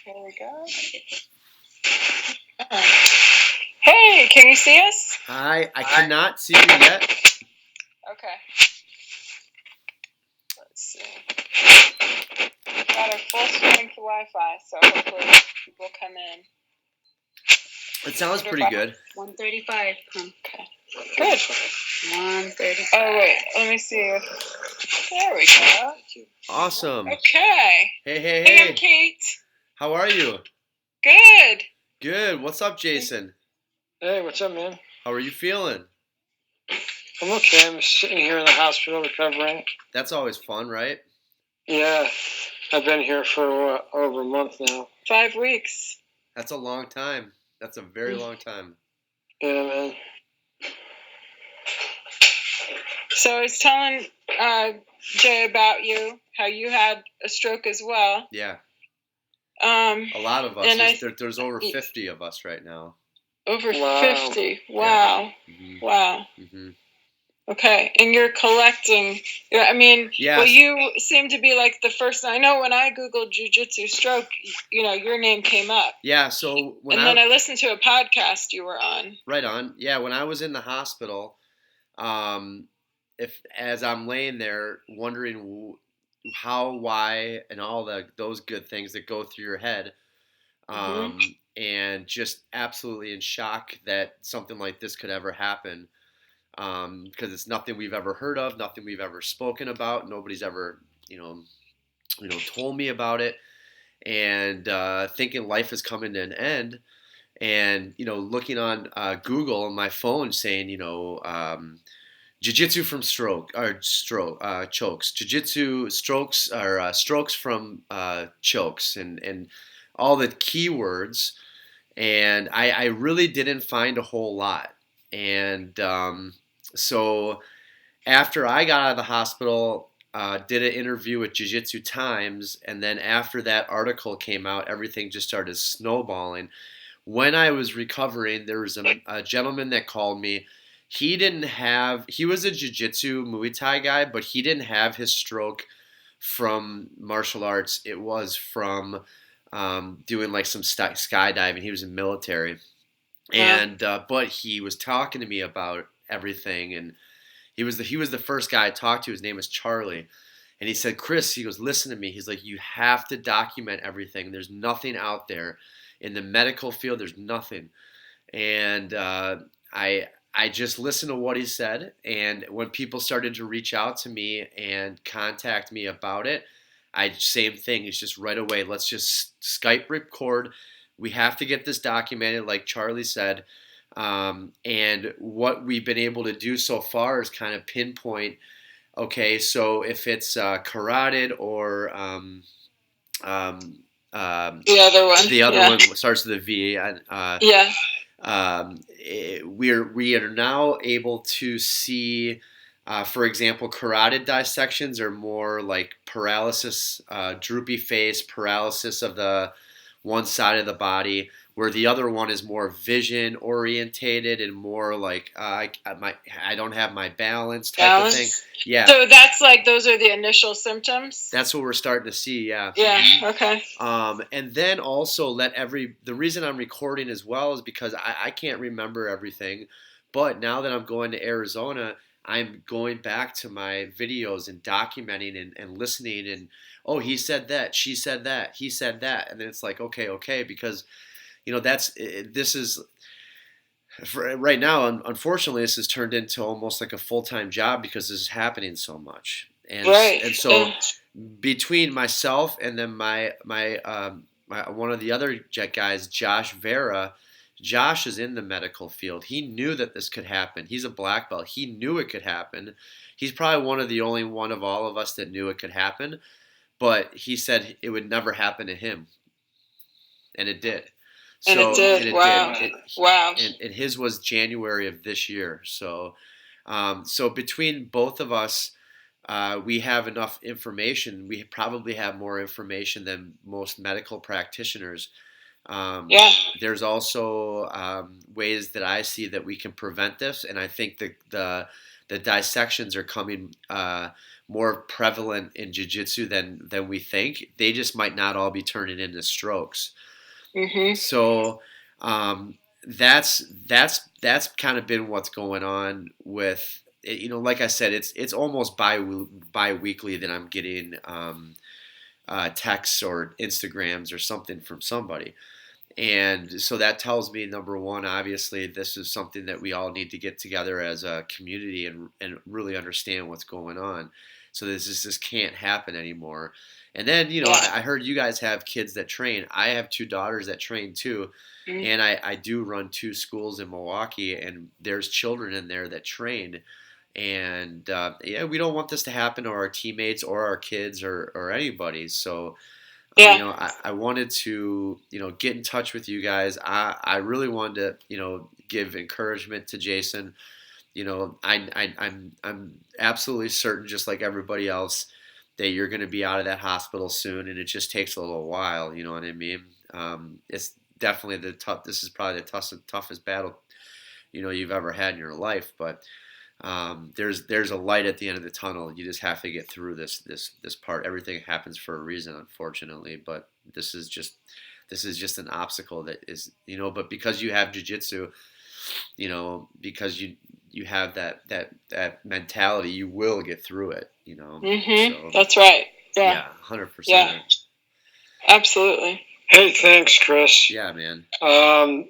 Here we go. Hey, can you see us? I cannot see you yet. Okay. Let's see. Got our full strength Wi-Fi, so hopefully people come in. It sounds pretty good. 135. Okay. Good. 135. Oh, wait. Let me see. There we go. Awesome. Okay. Hey. Hey, I'm Kate. How are you? Good. Good. What's up, Jason? Hey, what's up, man? How are you feeling? I'm okay. I'm sitting here in the hospital recovering. That's always fun, right? Yeah, I've been here for over a month now. 5 weeks. That's a long time. That's a very long time. Yeah, man. So I was telling Jay about you, how you had a stroke as well. Yeah. A lot of us. There's over 50 of us right now. Over 50. Wow. Yeah. Mm-hmm. Wow. Mm-hmm. Okay, and you're collecting. I mean, yes. Well, you seem to be like the first. I know when I Googled Jiu-Jitsu stroke, your name came up. Yeah, so then I listened to a podcast you were on. Right on. Yeah, when I was in the hospital, as I'm laying there wondering how, why, and all those good things that go through your head, and just absolutely in shock that something like this could ever happen. Because it's nothing we've ever heard of, nothing we've ever spoken about. Nobody's ever, told me about it. And thinking life is coming to an end, and looking on Google on my phone, saying, Jiu-Jitsu from chokes, Jiu-Jitsu strokes or strokes from chokes, and all the keywords. And I really didn't find a whole lot. And so after I got out of the hospital, did an interview with Jiu-Jitsu Times, and then after that article came out, everything just started snowballing. When I was recovering, there was a gentleman that called me. He was a Jiu-Jitsu Muay Thai guy, but he didn't have his stroke from martial arts. It was from doing like some skydiving. He was in military. And but he was talking to me about everything, and he was the first guy I talked to. His name was Charlie, and he said, "Chris," he goes, "listen to me." He's like, "You have to document everything. There's nothing out there in the medical field. There's nothing." And I just listened to what he said, and when people started to reach out to me and contact me about it, same thing. It's just right away. Let's just Skype record. We have to get this documented, like Charlie said. And what we've been able to do so far is kind of pinpoint, okay, so if it's carotid or the other one. The other one starts with a V. We are now able to see, for example, carotid dissections are more like paralysis, droopy face, paralysis of the one side of the body, where the other one is more vision orientated and more like I don't have my balance type of thing. Yeah. So that's like those are the initial symptoms. That's what we're starting to see. Yeah. Yeah. Okay. And then also the reason I'm recording as well is because I can't remember everything, but now that I'm going to Arizona, I'm going back to my videos and documenting and listening, and he said that, she said that, he said that, and then it's like okay, because this is right now. Unfortunately, this has turned into almost like a full-time job because this is happening so much, and so between myself and then my one of the other jet guys, Josh Vera. Josh is in the medical field. He knew that this could happen. He's a black belt. He knew it could happen. He's probably the only one of all of us that knew it could happen. But he said it would never happen to him. And it did. Wow. And his was January of this year. So between both of us, we have enough information. We probably have more information than most medical practitioners. There's also ways that I see that we can prevent this, and I think the the dissections are coming more prevalent in jiu-jitsu than we think. They just might not all be turning into strokes. Mm-hmm. So that's kind of been what's going on with like I said, it's almost bi-weekly that I'm getting texts or Instagrams or something from somebody. And so that tells me, number one, obviously, this is something that we all need to get together as a community and really understand what's going on. So this can't happen anymore. And then, I heard you guys have kids that train. I have two daughters that train too. Mm-hmm. And I do run two schools in Milwaukee, and there's children in there that train. And we don't want this to happen to our teammates or our kids or anybody. So I wanted to, get in touch with you guys. I really wanted to, give encouragement to Jason. I'm absolutely certain, just like everybody else, that you're going to be out of that hospital soon, and it just takes a little while. You know what I mean? It's definitely this is probably the toughest battle, you've ever had in your life, but. There's a light at the end of the tunnel. You just have to get through this part. Everything happens for a reason, unfortunately. But this is just an obstacle that is, But because you have jiu-jitsu, because you have that mentality, you will get through it. Mm-hmm. So, that's right. Yeah, 100%. Yeah, absolutely. Hey, thanks, Chris. Yeah, man. I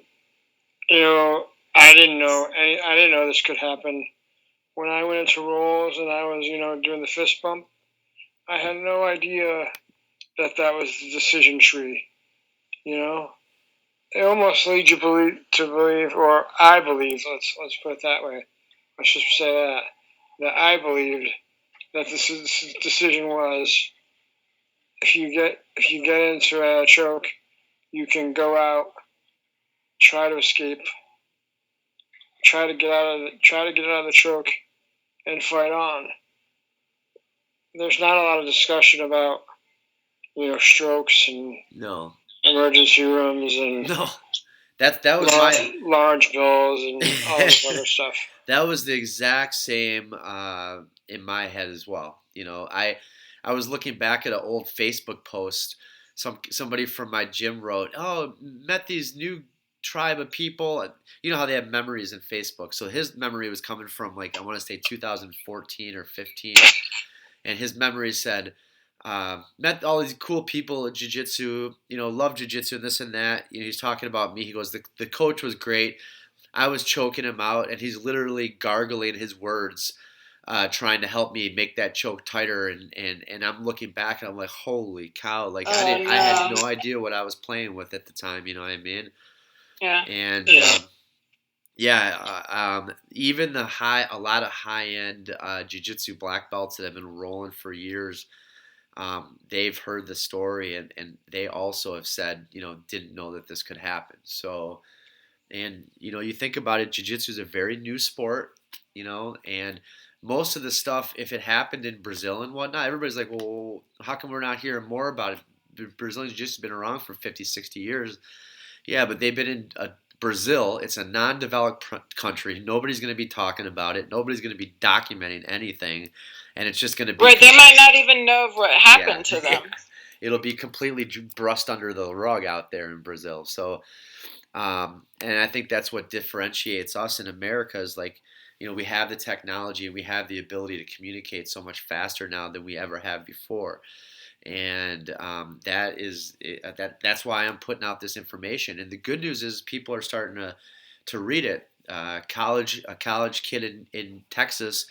didn't know this could happen. When I went into rolls and I was, doing the fist bump, I had no idea that was the decision tree. It almost leads you to believe, or I believe. Let's put it that way. Let's just say that I believed that this decision was, if you get into a choke, you can go out, try to escape, try to get out of the choke, and fight on. There's not a lot of discussion about, strokes and emergency rooms and that was large bills and all this other stuff. That was the exact same in my head as well. I was looking back at an old Facebook post. Somebody from my gym wrote, "Oh, met these new tribe of people." You know how they have memories in Facebook. So his memory was coming from, like, I want to say 2014 or 15, and his memory said, met all these cool people at jiu-jitsu, love jiu-jitsu and this and that. He's talking about me. He goes, the coach was great. I was choking him out, and he's literally gargling his words, trying to help me make that choke tighter. And I'm looking back, and I'm like, holy cow! Like, I had no idea what I was playing with at the time. You know what I mean? Yeah. And even a lot of high-end jiu-jitsu black belts that have been rolling for years, they've heard the story, and they also have said, didn't know that this could happen. So, and you think about it, jiu-jitsu is a very new sport, and most of the stuff, if it happened in Brazil and whatnot, everybody's like, well, how come we're not hearing more about it? Brazilian jiu-jitsu has been around for 50, 60 years. Yeah, but they've been in Brazil. It's a non-developed country. Nobody's going to be talking about it. Nobody's going to be documenting anything. And it's just going to be... Right, they might not even know of what happened to them. It'll be completely brushed under the rug out there in Brazil. So, and I think that's what differentiates us in America is, like, we have the technology and we have the ability to communicate so much faster now than we ever have before. And that's why I'm putting out this information. And the good news is people are starting to read it. A college kid in Texas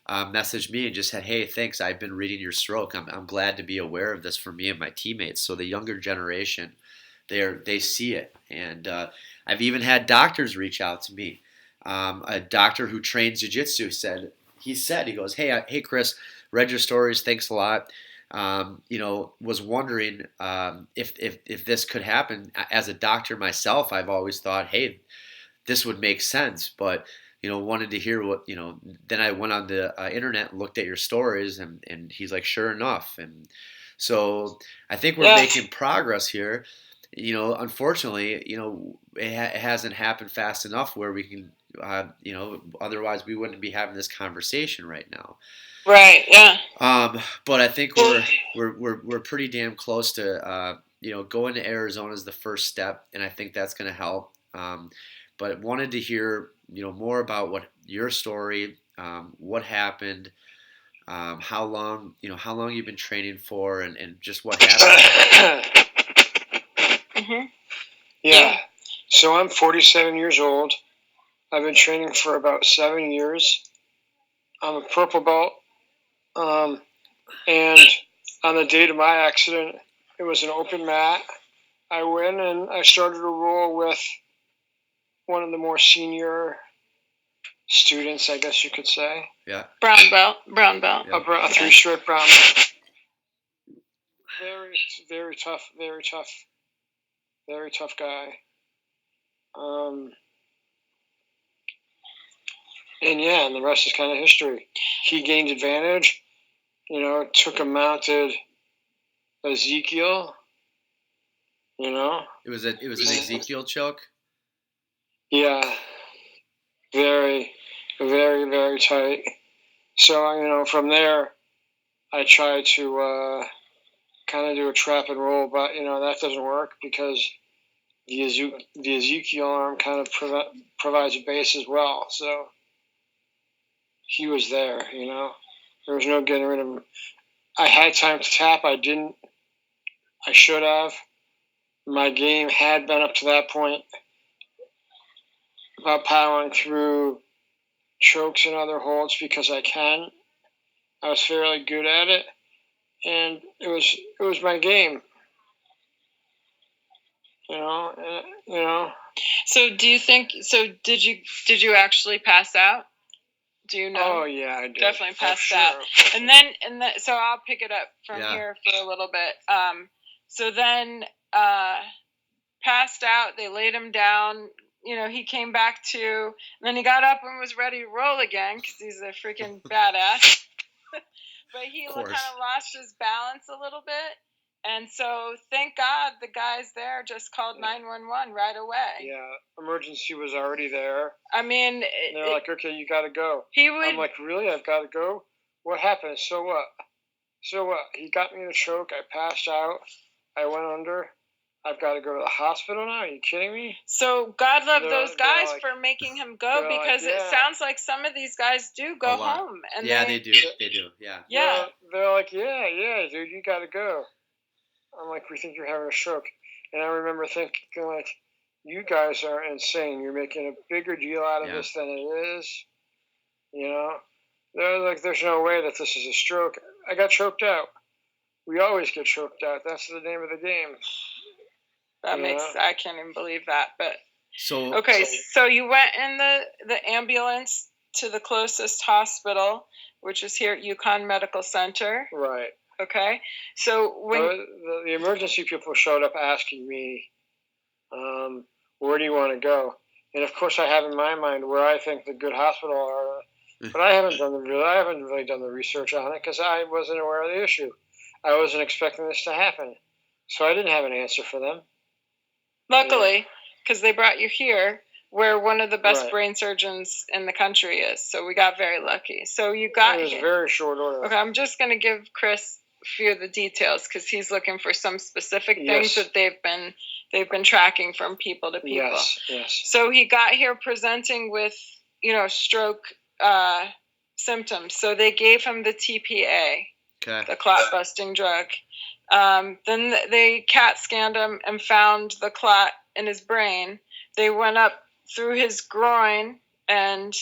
messaged me and just said, "Hey, thanks. I've been reading your stroke. I'm glad to be aware of this for me and my teammates." So the younger generation, they see it. And I've even had doctors reach out to me. A doctor who trains jiu-jitsu he goes, "Hey, Chris, read your stories. Thanks a lot. Was wondering if this could happen. As a doctor myself, I've always thought, hey, this would make sense, but wanted to hear what Then I went on the internet and looked at your stories, and he's like, sure enough. And so I think we're making progress here. unfortunately, it hasn't happened fast enough where we can, otherwise we wouldn't be having this conversation right now. Right. Yeah. But I think we're pretty damn close to, going to Arizona is the first step, and I think that's going to help. But wanted to hear, more about what your story, what happened, how long you've been training for, and just what happened. Mhm. Yeah. So I'm 47 years old. I've been training for about 7 years. I'm a purple belt. And on the date of my accident, it was an open mat. I went and I started to roll with one of the more senior students, I guess you could say. Yeah. Brown belt. Yeah. A three-stripe brown belt. Very, very tough guy. And the rest is kind of history. He gained advantage, took a mounted Ezekiel, It was an Ezekiel choke. Yeah, very, very, very tight. So, from there, I tried to kind of do a trap and roll, but, that doesn't work because the Ezekiel arm kind of provides a base as well. So he was there, There was no getting rid of him. I had time to tap. I didn't. I should have. My game had been up to that point about powering through chokes and other holds because I can. I was fairly good at it, and it was my game. So do you think? So did you actually pass out? Do you know? Oh yeah, I did. Definitely passed sure. out. And then so I'll pick it up from here for a little bit. So then passed out. They laid him down. He came back to, and then he got up and was ready to roll again because he's a freaking badass. But he kind of lost his balance a little bit. And so, thank God, the guys there just called 911 right away. Yeah, emergency was already there. I mean, they're like, "Okay, you got to go." I'm like, "Really? I've got to go? What happened? So what? He got me in a choke. I passed out. I went under. I've got to go to the hospital now? Are you kidding me?" So God love those guys for making him go because it sounds like some of these guys do go home. And they do. They do. Yeah. Yeah. They're like, yeah, dude, you got to go. I'm like, "We think you're having a stroke." And I remember thinking, like, you guys are insane. You're making a bigger deal out of this than it is. They're like, "There's no way that this is a stroke." I got choked out. We always get choked out. That's the name of the game. I can't even believe that. But so you went in the ambulance to the closest hospital, which is here at UConn Medical Center. Right. Okay. So when the emergency people showed up asking me, where do you want to go? And of course, I have in my mind where I think the good hospital are, but I haven't really done the research on it because I wasn't aware of the issue. I wasn't expecting this to happen, so I didn't have an answer for them. Luckily, because they brought you here, where one of the best brain surgeons in the country is. So we got very lucky. So you got here. It was very short order. Okay, I'm just going to give Chris a few of the details because he's looking for some specific things that they've been tracking from people to people. Yes. So he got here presenting with, stroke symptoms. So they gave him the TPA, the clot busting drug. Then they CAT scanned him and found the clot in his brain. They went up through his groin and,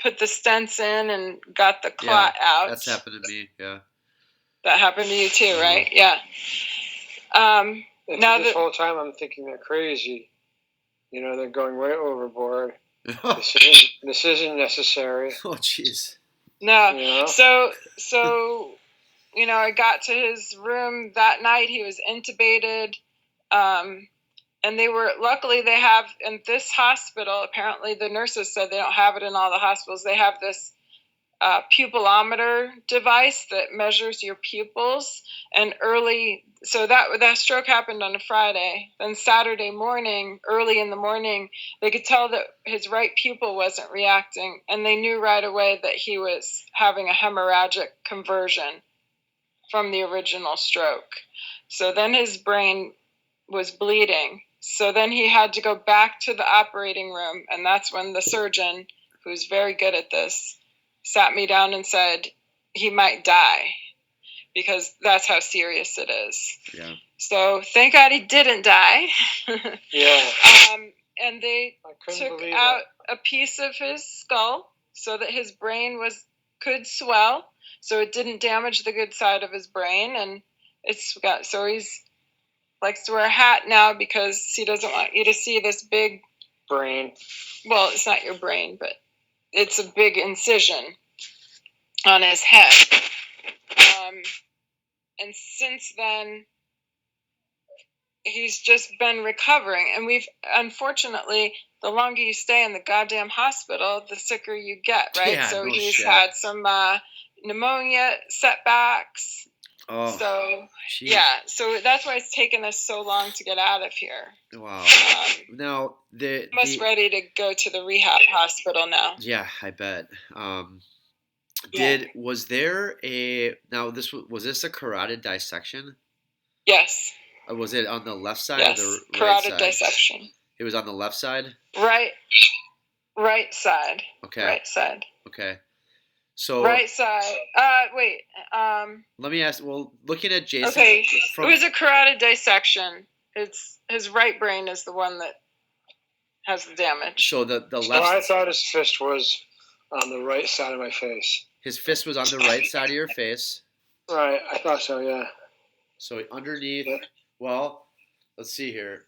put the stents in and got the clot out. That's happened to me, yeah. That happened to you too, right? Yeah. Now this whole time I'm thinking they're crazy. They're going way overboard. This isn't necessary. Oh, jeez. No. So I got to his room that night. He was intubated. And luckily they have in this hospital, apparently the nurses said they don't have it in all the hospitals. They have this pupilometer device that measures your pupils. And so that stroke happened on a Friday. Then Saturday morning, early in the morning, they could tell that his right pupil wasn't reacting, and they knew right away that he was having a hemorrhagic conversion from the original stroke. So then his brain was bleeding. So then he had to go back to the operating room, and that's when the surgeon, who's very good at this, sat me down and said he might die, because that's how serious it is. Yeah. So thank God he didn't die. Yeah. And they took out a piece of his skull so that his brain could swell, so it didn't damage the good side of his brain. And so he's likes to wear a hat now because he doesn't want you to see this big brain. Well, it's not your brain, but it's a big incision on his head. And since then, he's just been recovering. And unfortunately, the longer you stay in the goddamn hospital, the sicker you get, right? Yeah, so no he's shit. had some pneumonia setbacks. Oh, so, geez. yeah, so that's why it's taken us so long to get out of here. Wow. Now, almost ready to go to the rehab hospital now. Yeah, I bet. Was this a carotid dissection? Yes. Was it on the left side yes. or the right carotid side? dissection. It was on the left side? Right side. Okay. Right side. Okay. So right side. Wait. Let me ask. Well, looking at Jason. Okay. It was a carotid dissection. His right brain is the one that has the damage. So the left. So I thought his fist was on the right side of my face. His fist was on the right side of your face. Right. I thought so. Yeah. So underneath. Yeah. Well, let's see here.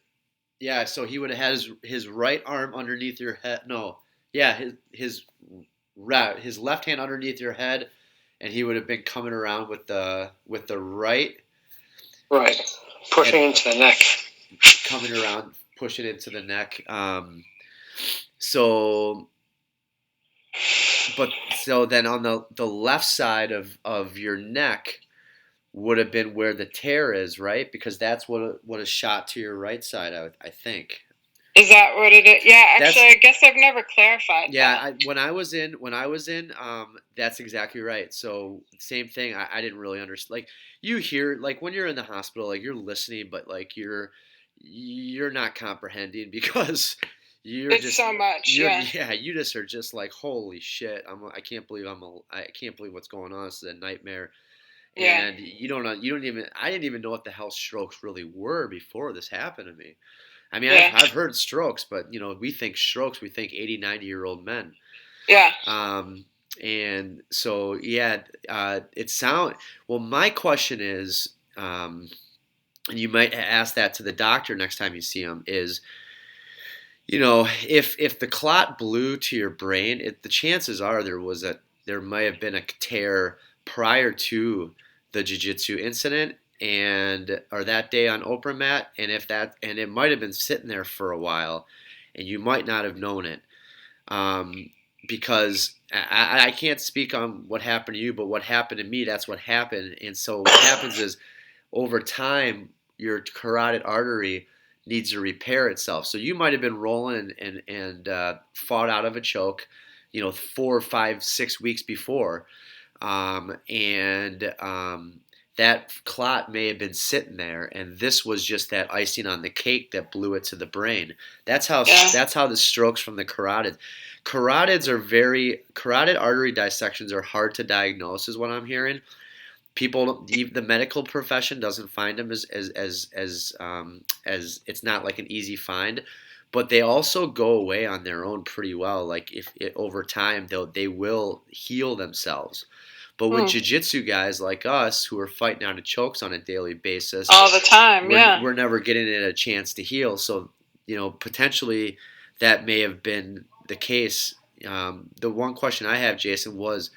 Yeah. So he would have had his right arm underneath your head. No. Yeah. His left hand underneath your head, and he would have been coming around with the right. Right. Pushing into the neck. Coming around, pushing into the neck. So then on the left side of your neck would have been where the tear is, right? Because that's what a shot to your right side, I think. Is that what it is? Yeah, actually, I guess I've never clarified. Yeah, when I was in, that's exactly right. So same thing. I didn't really understand. Like you hear, like when you're in the hospital, like you're listening, but like you're not comprehending because it's so much. Yeah, you just are just like, holy shit! I can't believe what's going on. This is a nightmare. Yeah. And I didn't even know what the hell strokes really were before this happened to me. I mean, yeah. I've heard strokes, but we think strokes, we think 80, 90-year-old men. Yeah. And so well, my question is, and you might ask that to the doctor next time you see him, is, if the clot blew to your brain, the chances are there might have been a tear prior to the jiu-jitsu incident or that day on Oprah mat, and it might have been sitting there for a while, and you might not have known it, because I can't speak on what happened to you, but what happened to me, that's what happened. And so what happens is, over time, your carotid artery needs to repair itself. So you might have been rolling and fought out of a choke, 4, 5, 6 weeks before, that clot may have been sitting there, and this was just that icing on the cake that blew it to the brain. That's how the strokes from the carotid artery dissections are hard to diagnose, is what I'm hearing. People, the medical profession doesn't find them as it's not like an easy find, but they also go away on their own pretty well. Like if over time they will heal themselves. But with jiu-jitsu guys like us who are fighting out of chokes on a daily basis all the time, we're never getting it a chance to heal. So, potentially that may have been the case. The one question I have, Jason, was,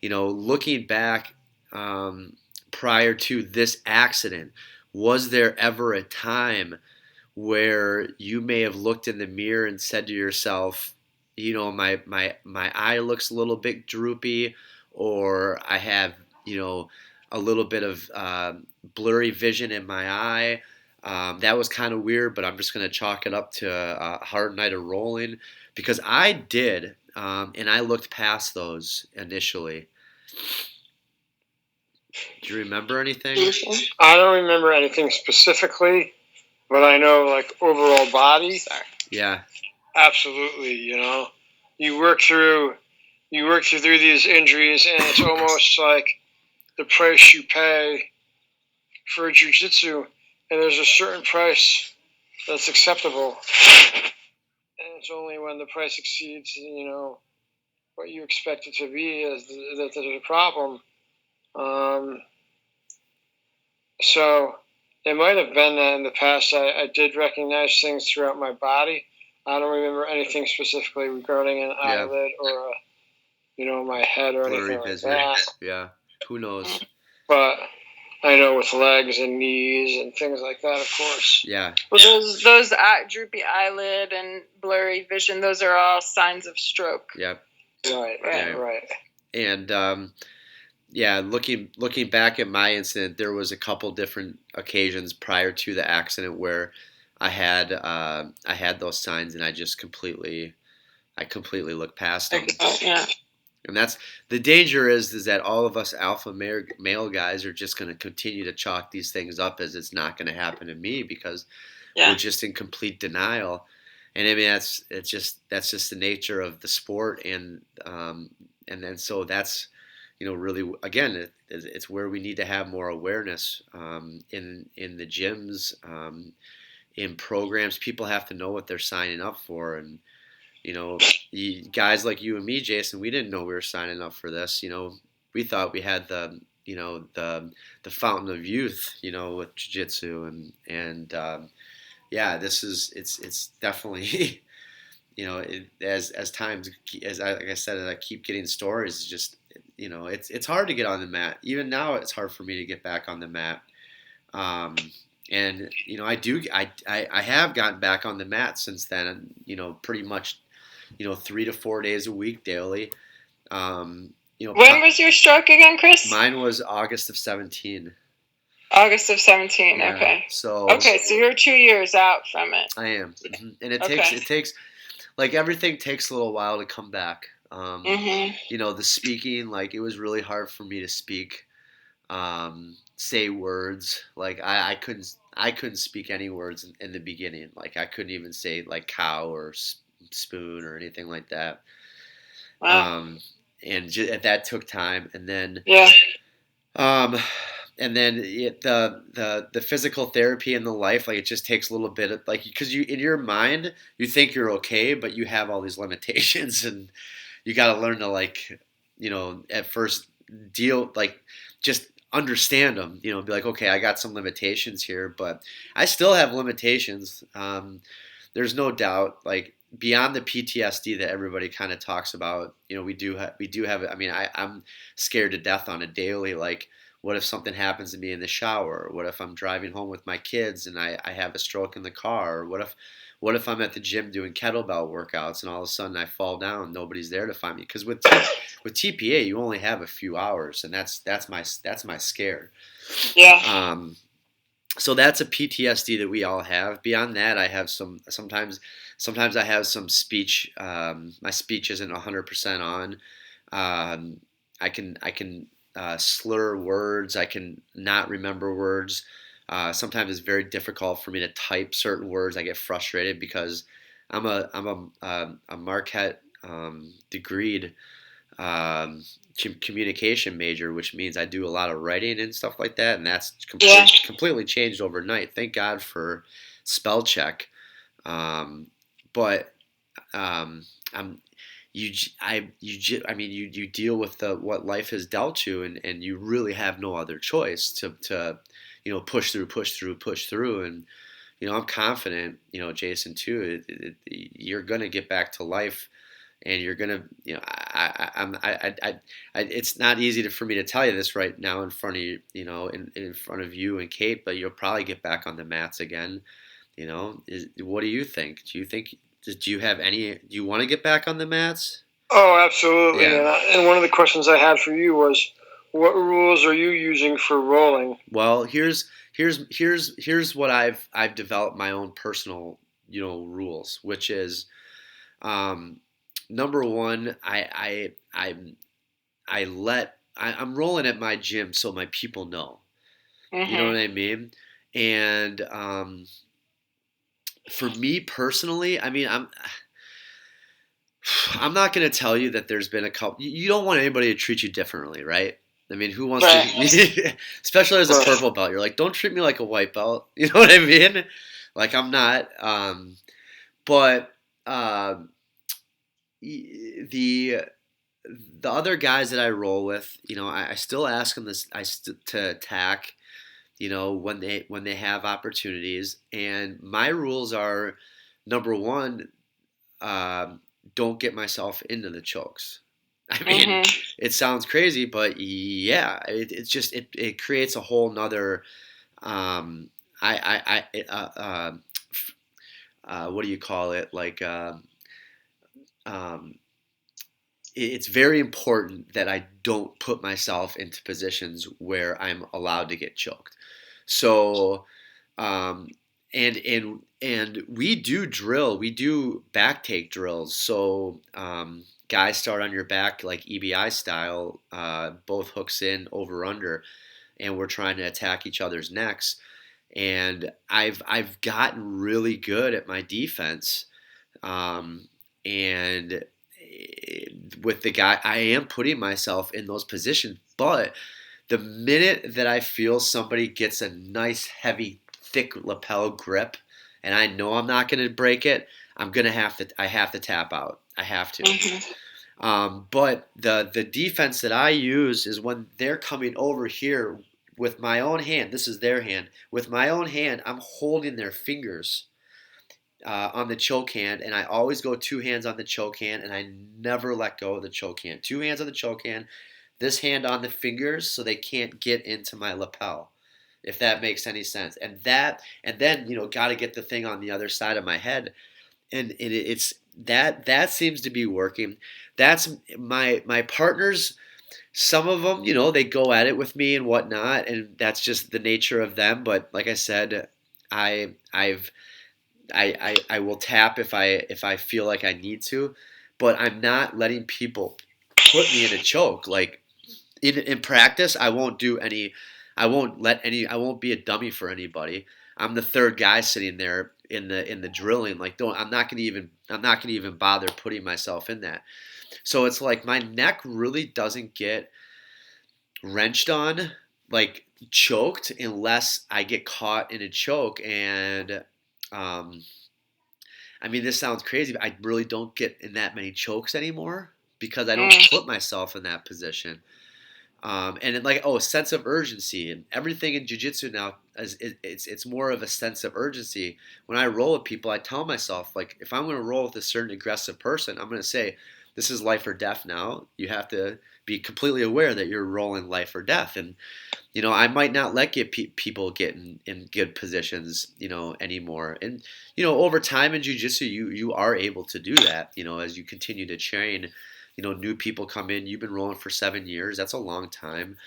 looking back prior to this accident, was there ever a time where you may have looked in the mirror and said to yourself, my eye looks a little bit droopy, or I have a little bit of blurry vision in my eye. That was kind of weird, but I'm just going to chalk it up to a hard night of rolling, because I did, and I looked past those initially. Do you remember anything? I don't remember anything specifically, but I know like overall body. Yeah. Absolutely. You work through these injuries, and it's almost like the price you pay for jiu-jitsu, and there's a certain price that's acceptable, and it's only when the price exceeds what you expect it to be that there's a problem. So it might have been that in the past I did recognize things throughout my body. I don't remember anything specifically regarding an eyelid or my head or anything like that. Yeah, who knows? But I know with legs and knees and things like that, of course. Yeah. Well, those droopy eyelid and blurry vision, those are all signs of stroke. Yep. Right. And looking back at my incident, there was a couple different occasions prior to the accident where I had those signs, and I completely looked past them. Yeah. And that's the danger is that all of us alpha male guys are just going to continue to chalk these things up as it's not going to happen to me, because we're just in complete denial. And I mean that's just the nature of the sport, and then so that's really, again, it's where we need to have more awareness in the gyms, in programs. People have to know what they're signing up for, and guys like you and me, Jason, we didn't know we were signing up for this. We thought we had the fountain of youth, with jiu-jitsu, and this is it's definitely as times, like I said, as I keep getting stories, it's just it's hard to get on the mat. Even now, it's hard for me to get back on the mat. And I have gotten back on the mat since then. Pretty much 3 to 4 days a week daily. When was your stroke again, Chris? Mine was August of 17. August of 17. Yeah. Okay. So you're 2 years out from it. I am, and it takes like everything takes a little while to come back. The speaking, like it was really hard for me to speak, say words. Like I couldn't speak any words in the beginning. Like I couldn't even say like cow or spoon or anything like that. Wow. And that took time, and then and then the physical therapy and the life, like it just takes a little bit of, like, because you in your mind you think you're okay, but you have all these limitations, and you got to learn to at first deal, like just understand them, be like, okay, I got some limitations here, but I still have limitations. There's no doubt, like beyond the PTSD that everybody kind of talks about, we do have. I mean, I'm scared to death on a daily. Like, what if something happens to me in the shower? What if I'm driving home with my kids and I have a stroke in the car? Or what if I'm at the gym doing kettlebell workouts and all of a sudden I fall down? Nobody's there to find me, because with TPA you only have a few hours, and that's my scare. Yeah. So that's a PTSD that we all have. Beyond that, I have sometimes I have some speech. My speech isn't 100% on. I can slur words. I can not remember words. Sometimes it's very difficult for me to type certain words. I get frustrated because I'm a Marquette degreed communication major, which means I do a lot of writing and stuff like that, and that's completely changed overnight. Thank God for spell check. But you deal with what life has dealt you, and you really have no other choice to push through, and I'm confident, Jason too, you're gonna get back to life, and you're gonna, it's not easy for me to tell you this right now in front of you, in front of you and Kate, but you'll probably get back on the mats again. What do you think? Do you think Do you have any? Do you want to get back on the mats? Oh, absolutely. Yeah. And one of the questions I had for you was, what rules are you using for rolling? Well, here's what I've developed my own personal rules, which is number one, I'm rolling at my gym so my people know. Mm-hmm. You know what I mean? And for me personally, I mean, I'm not going to tell you that there's been a couple. You don't want anybody to treat you differently, right? I mean, who wants to? Especially as a purple belt, you're like, don't treat me like a white belt. You know what I mean? Like I'm not. But the other guys that I roll with, I still ask them to attack. When they have opportunities, and my rules are number one, don't get myself into the chokes. I mean, it sounds crazy, but yeah, it's just it creates a whole nother. What do you call it? Like, it's very important that I don't put myself into positions where I'm allowed to get choked. So, and we do drill, we do back take drills. So, guys start on your back like EBI style, both hooks in, over under, and we're trying to attack each other's necks. And I've gotten really good at my defense, and with the guy, I am putting myself in those positions, but the minute that I feel somebody gets a nice, heavy, thick lapel grip, and I know I'm not going to break it, I have to tap out. I have to. But the defense that I use is when they're coming over here with my own hand. This is their hand. With my own hand, I'm holding their fingers on the choke hand, and I always go two hands on the choke hand, and I never let go of the choke hand. Two hands on the choke hand, this hand on the fingers, so they can't get into my lapel, if that makes any sense. And then got to get the thing on the other side of my head, and it's that seems to be working. That's my partners. Some of them, they go at it with me and whatnot, and that's just the nature of them. But like I said, I will tap if I feel like I need to, but I'm not letting people put me in a choke. Like in practice, I won't do any. I won't be a dummy for anybody. I'm the third guy sitting there in the drilling. Like I'm not gonna even bother putting myself in that. So it's like my neck really doesn't get wrenched on, like choked, unless I get caught in a choke. And I mean, this sounds crazy, but I really don't get in that many chokes anymore because I don't put myself in that position. And a sense of urgency, and everything in jiu-jitsu now it's more of a sense of urgency. When I roll with people, I tell myself, like, if I'm going to roll with a certain aggressive person, I'm going to say, this is life or death now. You have to be completely aware that you're rolling life or death. And I might not let people get in good positions anymore. And over time in jiu-jitsu, you are able to do that as you continue to train. New people come in. You've been rolling for 7 years. That's a long time.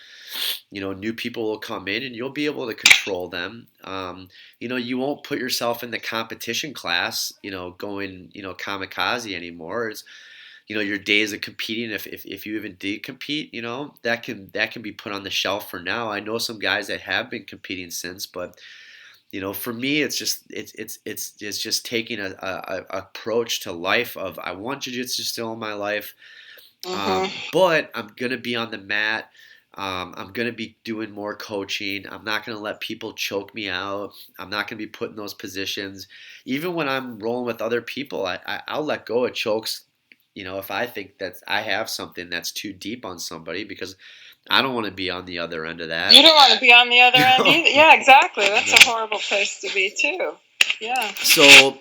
New people will come in, and you'll be able to control them. You won't put yourself in the competition class, going, kamikaze anymore. It's, your days of competing, if you even did compete, that can be put on the shelf for now. I know some guys that have been competing since, but for me, it's just taking a approach to life of, I want jiu-jitsu still in my life. But I'm going to be on the mat. I'm going to be doing more coaching. I'm not going to let people choke me out. I'm not going to be put in those positions. Even when I'm rolling with other people, I'll let go of chokes, if I think that I have something that's too deep on somebody, because I don't want to be on the other end of that. You don't want to be on the other end either. Yeah, exactly. That's a horrible place to be too. Yeah. So,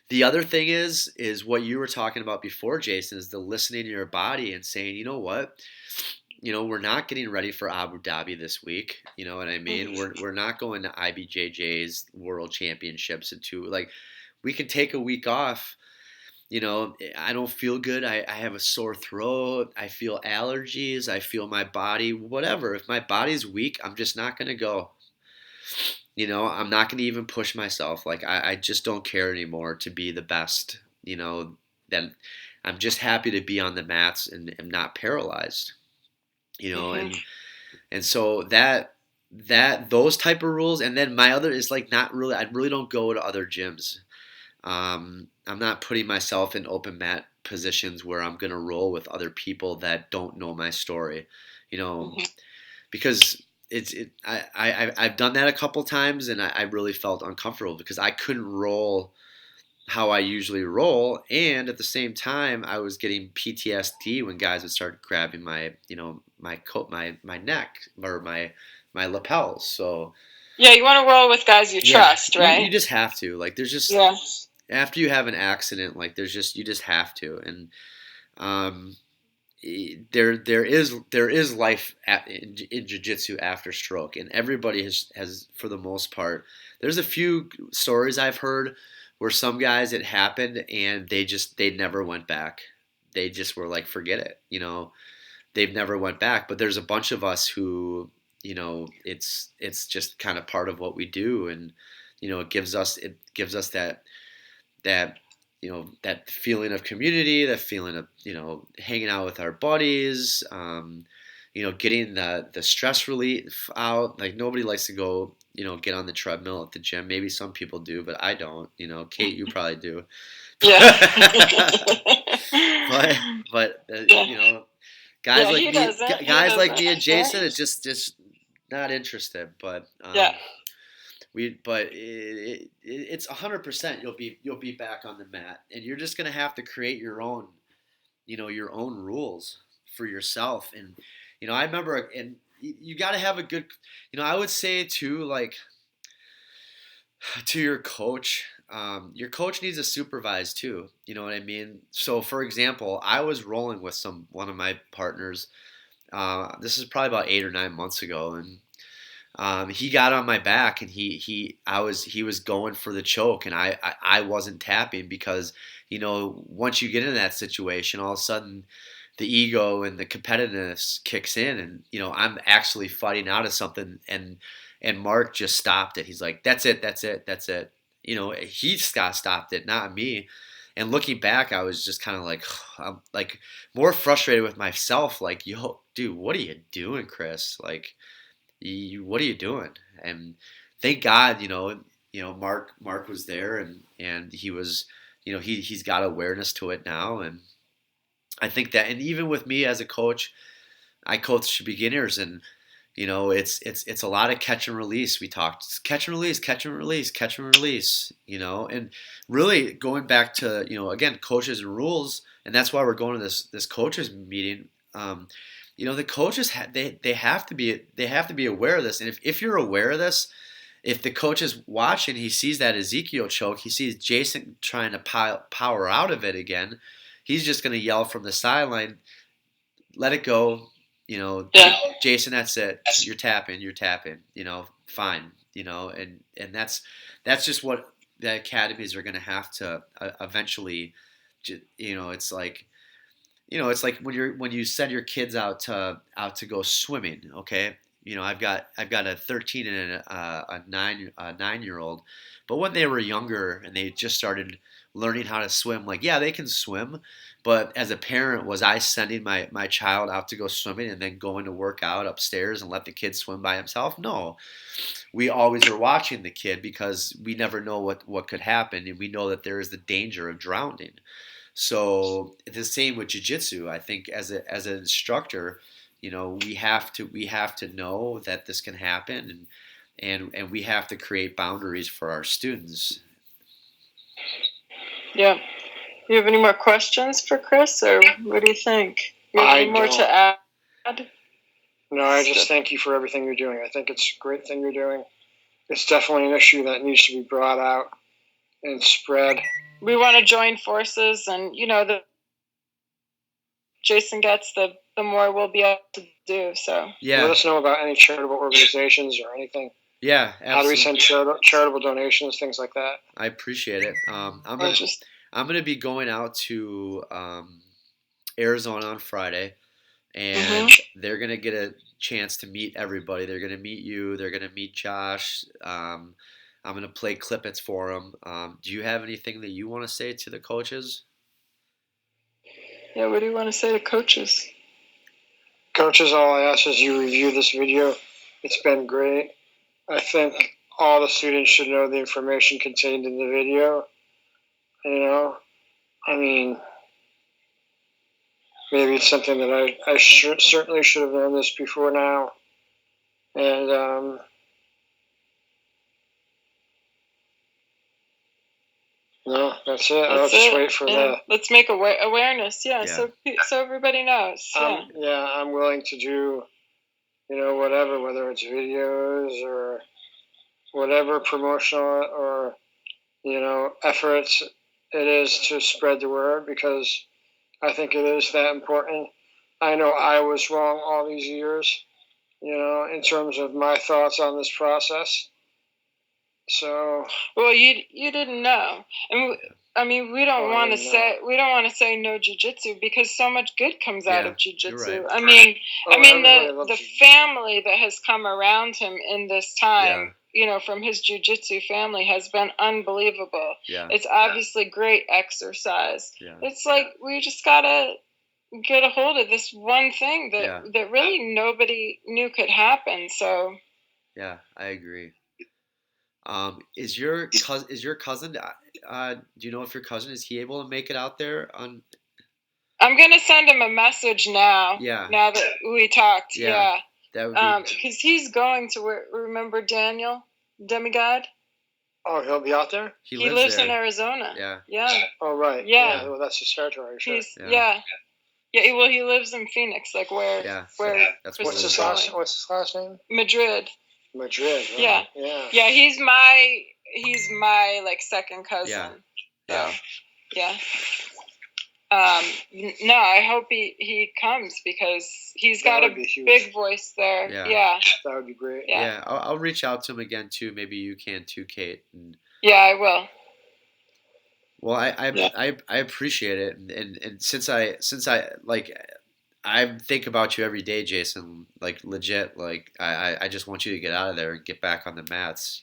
the other thing is what you were talking about before, Jason, is the listening to your body and saying, you know what, we're not getting ready for Abu Dhabi this week. You know what I mean? We're not going to IBJJ's World Championships we can take a week off. I don't feel good. I have a sore throat. I feel allergies. I feel my body, whatever. If my body's weak, I'm just not going to go. I'm not going to even push myself. Like, I just don't care anymore to be the best. Then I'm just happy to be on the mats and not paralyzed. Mm-hmm. And so those type of rules. And then my other is like not really. I really don't go to other gyms. I'm not putting myself in open mat positions where I'm going to roll with other people that don't know my story, Mm-hmm. because I've done that a couple times and I really felt uncomfortable because I couldn't roll how I usually roll, and at the same time I was getting PTSD when guys would start grabbing my my coat, my neck, or my lapels. So Yeah, you want to roll with guys you trust, right? You just have to. Like, there's just after you have an accident, like you just have to. And there is life in jiu-jitsu after stroke, and everybody has for the most part. There's a few stories I've heard where some guys, it happened and they never went back. They just were like, forget it, they've never went back. But there's a bunch of us who, it's just kind of part of what we do. And it gives us that that feeling of community, that feeling of hanging out with our buddies, getting the stress relief out. Like, nobody likes to go get on the treadmill at the gym. Maybe some people do, but I don't. Kate, you probably do. Yeah. but guys like me, like me and Jason, it's just not interested. But it's 100%. You'll be back on the mat, and you're just gonna have to create your own rules for yourself. And I remember, and you got to have a good. I would say too, like, to your coach. Your coach needs to supervise too. You know what I mean? So, for example, I was rolling with one of my partners. This is probably about 8 or 9 months ago, and he got on my back, and he was going for the choke, and I wasn't tapping because once you get in that situation, all of a sudden the ego and the competitiveness kicks in, and I'm actually fighting out of something, and Mark just stopped it. He's like, that's it. He stopped it, not me. And looking back, I was just kind of like, I'm like more frustrated with myself. Like, yo, dude, what are you doing, Chris? Like, what are you doing? And thank God, Mark was there, and he was, he's got awareness to it now. And I think that, and even with me as a coach, I coach beginners, and it's a lot of catch and release. We talked catch and release, catch and release, catch and release, and really going back to, again, coaches and rules. And that's why we're going to this coaches meeting. The coaches they have to be aware of this. And if you're aware of this, if the coach is watching, he sees that Ezekiel choke, he sees Jason trying to power out of it again, he's just going to yell from the sideline, let it go. Jason, that's it. You're tapping. Fine. And that's just what the academies are going to have to eventually. It's like, it's like when you send your kids out to go swimming. Okay, I've got a 13 and a 9-year-old, but when they were younger and they just started learning how to swim, like, yeah, they can swim. But as a parent, was I sending my child out to go swimming and then going to work out upstairs and let the kid swim by himself? No. We always are watching the kid because we never know what could happen, and we know that there is the danger of drowning. So the same with jiu-jitsu. I think as an instructor, we have to know that this can happen, and we have to create boundaries for our students. Yeah. Do you have any more questions for Chris, or what do you think? You have any more to add? No, I just thank you for everything you're doing. I think it's a great thing you're doing. It's definitely an issue that needs to be brought out and spread. We want to join forces, and the Jason gets, the more we'll be able to do. So let us know about any charitable organizations or anything Yeah, How do we absolutely. send charitable donations, things like that. I appreciate it. Or just I'm gonna be going out to Arizona on Friday, and they're gonna get a chance to meet everybody. They're gonna meet you. They're gonna meet Josh. I'm gonna play clippets for them. Do you have anything that you want to say to the coaches? yeah. What do you want to say to coaches? Coaches, all I ask is you review this video. It's been great. I think all the students should know the information contained in the video. You know, I mean, maybe it's something that I certainly should have known this before now. And no, that's it. I'll just wait for the. Let's make awareness. Yeah, so everybody knows. Yeah. I'm willing to do, whatever, whether it's videos or whatever promotional or efforts it is to spread the word, because I think it is that important. I know I was wrong all these years, in terms of my thoughts on this process. So, well, you didn't know, and I mean, we don't want to say no jiu-jitsu, because so much good comes out of jiu-jitsu. Right. I mean, the family that has come around him in this time, from his jiu-jitsu family, has been unbelievable. Yeah. It's obviously great exercise. Yeah. It's like we just gotta get a hold of this one thing that really nobody knew could happen. So. Yeah, I agree. Is your cousin? Do you know if your cousin is he able to make it out there on? I'm gonna send him a message now. Yeah. Now that we talked. Yeah. That would be. Because he's going to remember Daniel, Demigod. Oh, he'll be out there. He lives in Arizona. Yeah. Yeah. Oh, right. Yeah. Well, that's his territory. Sure. Yeah. Well, he lives in Phoenix, like where. Yeah. Where? That's what's his last name? Madrid. Right. Yeah. Yeah. He's my like second cousin. Yeah. Yeah. No, I hope he comes, because he's got a big voice there. Yeah. That would be great. Yeah. I'll reach out to him again too. Maybe you can too, Kate. Yeah, I will. Well, I appreciate it, and since I I think about you every day, Jason. Like legit, like I just want you to get out of there and get back on the mats.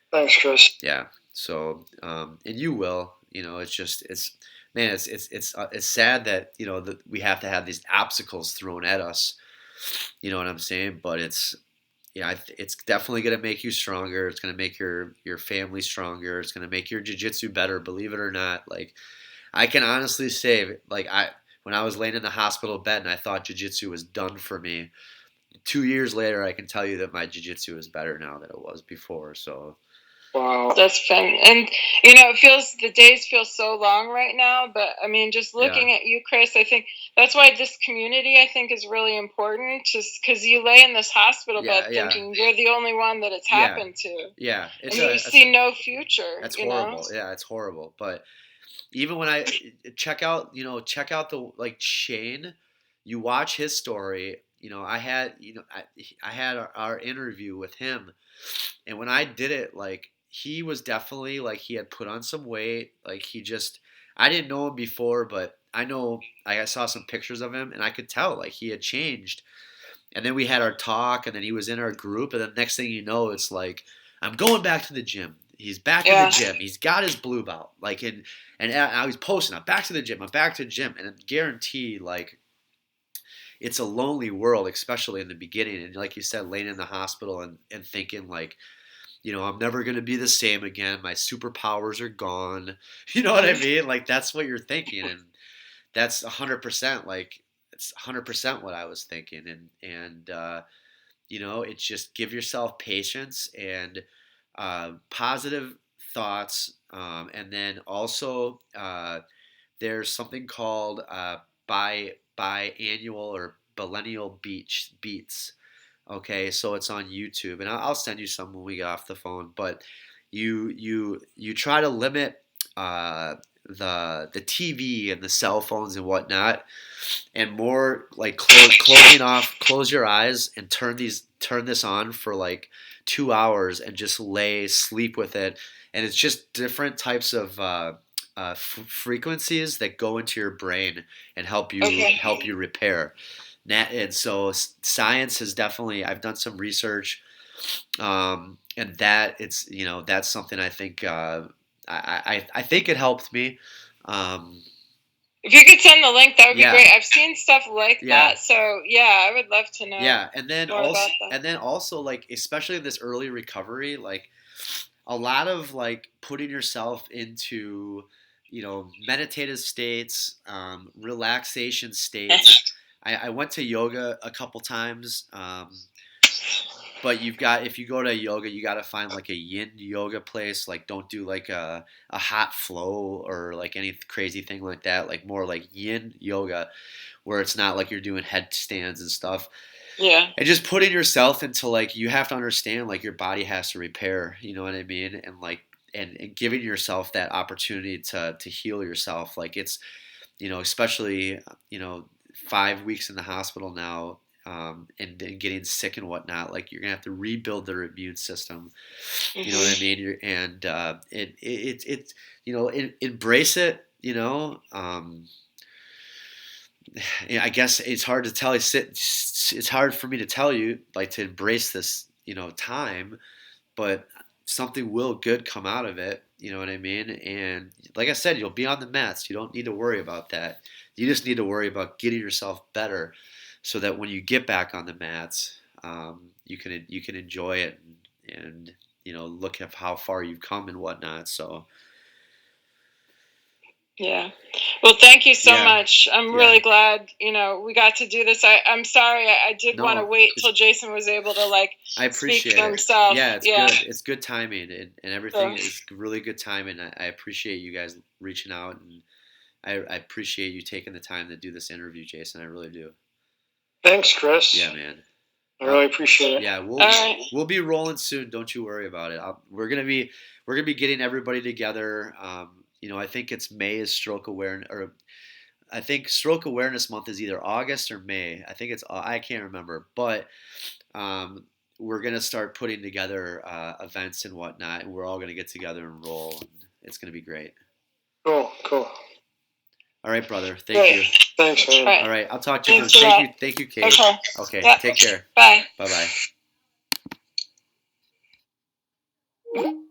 Thanks, Chris. Yeah. So and you will. It's sad that that we have to have these obstacles thrown at us. You know what I'm saying? But it's definitely going to make you stronger. It's going to make your family stronger. It's going to make your jiu-jitsu better, believe it or not. Like, I can honestly say, like, when I was laying in the hospital bed and I thought jiu-jitsu was done for me, 2 years later, I can tell you that my jiu-jitsu is better now than it was before. So, wow, that's fun. And the days feel so long right now, but I mean, just looking at you, Chris, I think that's why this community, I think, is really important, just because you lay in this hospital bed thinking you're the only one that it's happened to. Yeah. And you see no future. That's horrible. Yeah, it's horrible. But even when I check out the, like, Shane, you watch his story, I had our interview with him, and when I did it, like, he was definitely, like, he had put on some weight. Like, I didn't know him before, but I saw some pictures of him, and I could tell, like, he had changed. And then we had our talk, and then he was in our group, and the next thing you know, it's like, I'm going back to the gym. He's back in the gym. He's got his blue belt. Like, and I was posting, I'm back to the gym. I'm back to the gym. And I guarantee, like, it's a lonely world, especially in the beginning. And like you said, laying in the hospital and thinking, like, I'm never going to be the same again. My superpowers are gone. You know what I mean? Like, that's what you're thinking. And that's 100%, like, it's 100% what I was thinking. And it's just give yourself patience and positive thoughts. And then also there's something called biannual or biennial beats. Okay, so it's on YouTube, and I'll send you some when we get off the phone. But you try to limit the TV and the cell phones and whatnot, and more like close your eyes and turn this on for like 2 hours and just sleep with it, and it's just different types of frequencies that go into your brain and help you repair. And so science has definitely, I've done some research, and that that's something I think I think it helped me. If you could send the link, that would be Yeah. great. I've seen stuff like Yeah. that, so yeah, I would love to know. Yeah, and then more also, about that. and then also, like, especially in this early recovery, like a lot of like putting yourself into, meditative states, relaxation states. I went to yoga a couple times, but if you go to yoga, you got to find like a yin yoga place. Like, don't do like a hot flow or like any crazy thing like that. Like more like yin yoga, where it's not like you're doing headstands and stuff. Yeah. And just putting yourself into, like, you have to understand, like, your body has to repair, you know what I mean? And like, and giving yourself that opportunity to heal yourself. Like, it's, especially, 5 weeks in the hospital now, and getting sick and whatnot, like, you're gonna have to rebuild their immune system. You know what I mean? And embrace it. I guess it's hard to tell. It's hard for me to tell you, like, to embrace this, time, but something will good come out of it. You know what I mean? And like I said, you'll be on the mats. You don't need to worry about that. You just need to worry about getting yourself better, so that when you get back on the mats, you can enjoy it and look at how far you've come and whatnot. So. Yeah. Well, thank you so Yeah. much. I'm really glad, we got to do this. I'm sorry. I did No, want to wait till Jason was able to, like, I appreciate speak for it. himself. Yeah, it's good. It's good timing, and everything So- is really good timing. I appreciate you guys reaching out, and I appreciate you taking the time to do this interview, Jason. I really do. Thanks, Chris. Yeah, man. I really appreciate it. Yeah, we'll be rolling soon. Don't you worry about it. We're gonna be getting everybody together. I think it's May is Stroke Awareness, or I think Stroke Awareness Month is either August or May. I think I can't remember, but we're gonna start putting together events and whatnot, and we're all gonna get together and roll. And it's gonna be great. Cool. All right, brother. Thank you. Thanks, man. Right. All right, I'll talk to you. Thanks a lot. Thank you, Kate. Okay. Yeah. Take care. Bye. Bye bye.